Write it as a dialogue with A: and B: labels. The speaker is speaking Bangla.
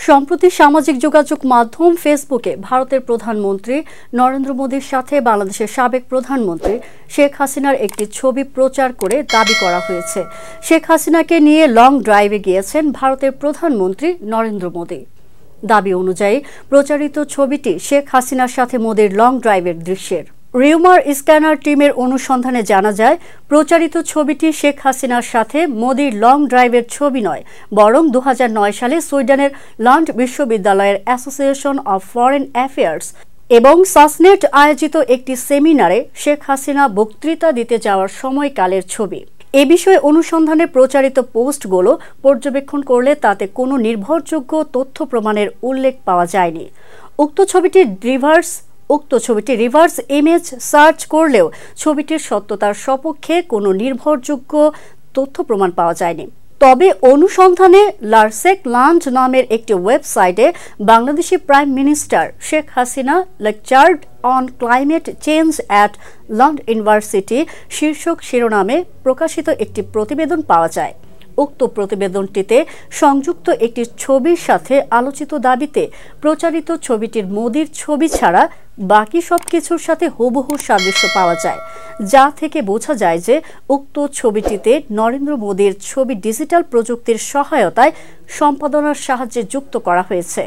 A: সম্প্রতি সামাজিক যোগাযোগ মাধ্যম ফেসবুকে ভারতের প্রধানমন্ত্রী নরেন্দ্র মোদীর সাথে বাংলাদেশের সাবেক প্রধানমন্ত্রী শেখ হাসিনার একটি ছবি প্রচার করে দাবি করা হয়েছে শেখ হাসিনাকে নিয়ে লং ড্রাইভে গিয়েছেন ভারতের প্রধানমন্ত্রী নরেন্দ্র মোদী। দাবি অনুযায়ী প্রচারিত ছবিটি শেখ হাসিনার সাথে মোদীর লং ড্রাইভের দৃশ্যের। রিউমার স্ক্যানার টিমের অনুসন্ধানে জানা যায়, প্রচারিত ছবিটি শেখ হাসিনার সাথে মোদীর লং ড্রাইভের ছবি নয়, বরং 2009 সালে সুইডেনের লান্ড বিশ্ববিদ্যালয়ের অ্যাসোসিয়েশন অব ফরেন অ্যাফেয়ার্স এবং সাসনেট আয়োজিত একটি সেমিনারে শেখ হাসিনা বক্তৃতা দিতে যাওয়ার সময়কালের ছবি। এ বিষয়ে অনুসন্ধানে প্রচারিত পোস্টগুলো পর্যবেক্ষণ করলে তাতে কোনো নির্ভরযোগ্য তথ্য প্রমাণের উল্লেখ পাওয়া যায়নি। উক্ত ছবিটি রিভার্স ইমেজ সার্চ করলেও ছবিটির সত্যতার সপক্ষে কোনো নির্ভরযোগ্য তথ্য প্রমাণ পাওয়া যায়নি। তবে অনুসন্ধানে লারসেক লান্ড নামের একটি ওয়েবসাইটে Bangladeshi prime minister Sheikh Hasina লেকচার্ড on climate change at London university শীর্ষক শিরোনামে প্রকাশিত একটি প্রতিবেদন পাওয়া যায়। উক্ত প্রতিবেদনটিতে সংযুক্ত একটি ছবির সাথে আলোচিত দাবিতে প্রচারিত ছবিটির মোদির ছবি ছাড়া বাকি সব কিছুর সাথে হুবহু সাদৃশ্য পাওয়া যায়, যা থেকে বোঝা যায় যে উক্ত ছবিটিতে নরেন্দ্র মোদীর ছবি ডিজিটাল প্রযুক্তির সহায়তায় সম্পাদনার সাহায্যে যুক্ত করা হয়েছে।